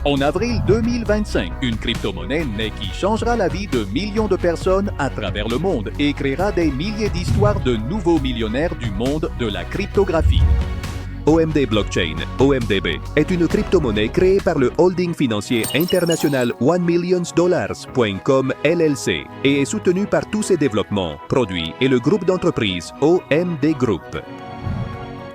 En avril 2025, une crypto-monnaie naît qui changera la vie de millions de personnes à travers le monde et créera des milliers d'histoires de nouveaux millionnaires du monde de la cryptographie. OMD Blockchain, OMDB, est une crypto-monnaie créée par le holding financier international $1million.com LLC et est soutenue par tous ses développements, produits et le groupe d'entreprises OMD Group.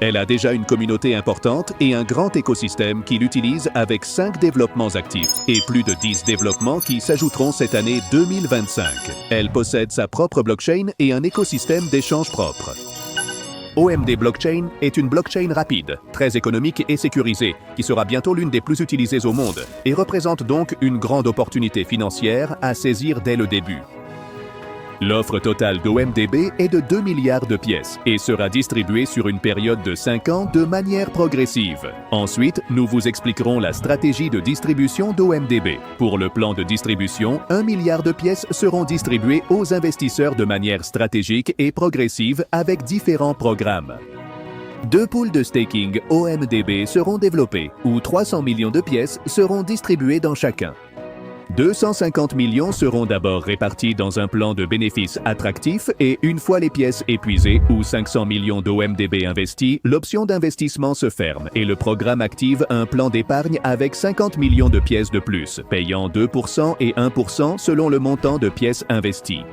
Elle a déjà une communauté importante et un grand écosystème qui l'utilise avec 5 développements actifs et plus de 10 développements qui s'ajouteront cette année 2025. Elle possède sa propre blockchain et un écosystème d'échange propre. OMD Blockchain est une blockchain rapide, très économique et sécurisée, qui sera bientôt l'une des plus utilisées au monde et représente donc une grande opportunité financière à saisir dès le début. L'offre totale d'OMDB est de 2 milliards de pièces et sera distribuée sur une période de 5 ans de manière progressive. Ensuite, nous vous expliquerons la stratégie de distribution d'OMDB. Pour le plan de distribution, 1 milliard de pièces seront distribuées aux investisseurs de manière stratégique et progressive avec différents programmes. 2 pools de staking OMDB seront développés, où 300 millions de pièces seront distribuées dans chacun. 250 millions seront d'abord répartis dans un plan de bénéfices attractif et une fois les pièces épuisées ou 500 millions d'OMDB investis, l'option d'investissement se ferme et le programme active un plan d'épargne avec 50 millions de pièces de plus, payant 2% et 1% selon le montant de pièces investies.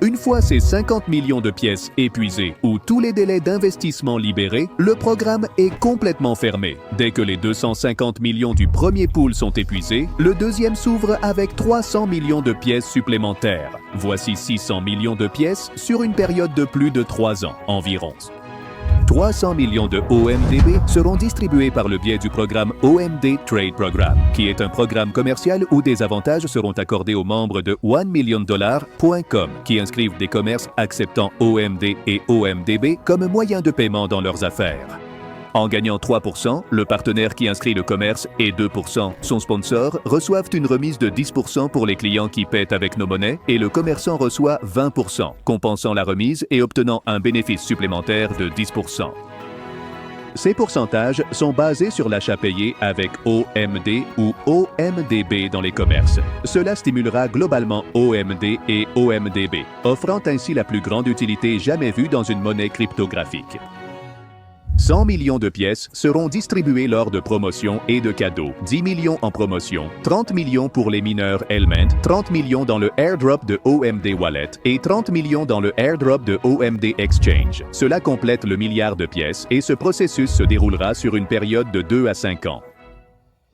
Une fois ces 50 millions de pièces épuisées ou tous les délais d'investissement libérés, le programme est complètement fermé. Dès que les 250 millions du premier pool sont épuisés, le deuxième s'ouvre avec 300 millions de pièces supplémentaires. Voici 600 millions de pièces sur une période de plus de 3 ans environ. 300 millions de OMDB seront distribués par le biais du programme OMD Trade Program, qui est un programme commercial où des avantages seront accordés aux membres de $1million.com, qui inscrivent des commerces acceptant OMD et OMDB comme moyen de paiement dans leurs affaires. En gagnant 3%, le partenaire qui inscrit le commerce et 2%, son sponsor, reçoivent une remise de 10% pour les clients qui paient avec nos monnaies et le commerçant reçoit 20%, compensant la remise et obtenant un bénéfice supplémentaire de 10%. Ces pourcentages sont basés sur l'achat payé avec OMD ou OMDB dans les commerces. Cela stimulera globalement OMD et OMDB, offrant ainsi la plus grande utilité jamais vue dans une monnaie cryptographique. 100 millions de pièces seront distribuées lors de promotions et de cadeaux, 10 millions en promotion, 30 millions pour les mineurs Element, 30 millions dans le airdrop de OMD Wallet et 30 millions dans le airdrop de OMD Exchange. Cela complète le milliard de pièces et ce processus se déroulera sur une période de 2 à 5 ans.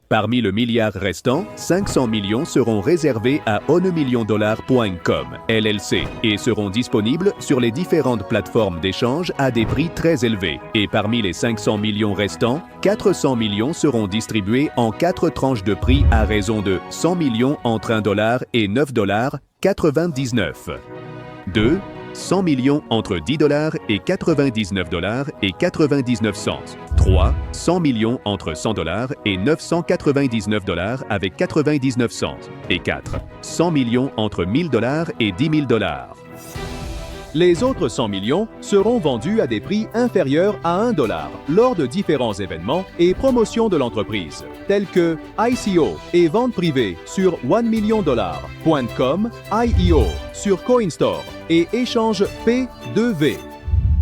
Parmi le milliard restant, 500 millions seront réservés à $1million.com LLC et seront disponibles sur les différentes plateformes d'échange à des prix très élevés. Et parmi les 500 millions restants, 400 millions seront distribués en 4 tranches de prix à raison de 100 millions entre $1 et $9,99. 2. 100 millions entre $10 et $99,99. 3. 100 millions entre $100 et $999 avec 99 cents. Et 4. 100 millions entre $1000 et $10,000. Les autres 100 millions seront vendus à des prix inférieurs à $1 lors de différents événements et promotions de l'entreprise, tels que ICO et vente privée sur $1million.com, IEO sur Coinstore et échange P2V.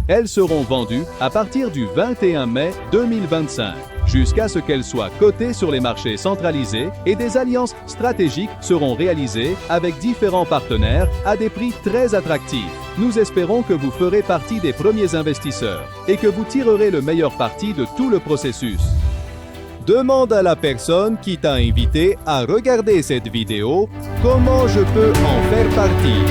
Elles seront vendues à partir du 21 mai 2025, jusqu'à ce qu'elles soient cotées sur les marchés centralisés et des alliances stratégiques seront réalisées avec différents partenaires à des prix très attractifs. Nous espérons que vous ferez partie des premiers investisseurs et que vous tirerez le meilleur parti de tout le processus. Demande à la personne qui t'a invité à regarder cette vidéo comment je peux en faire partie.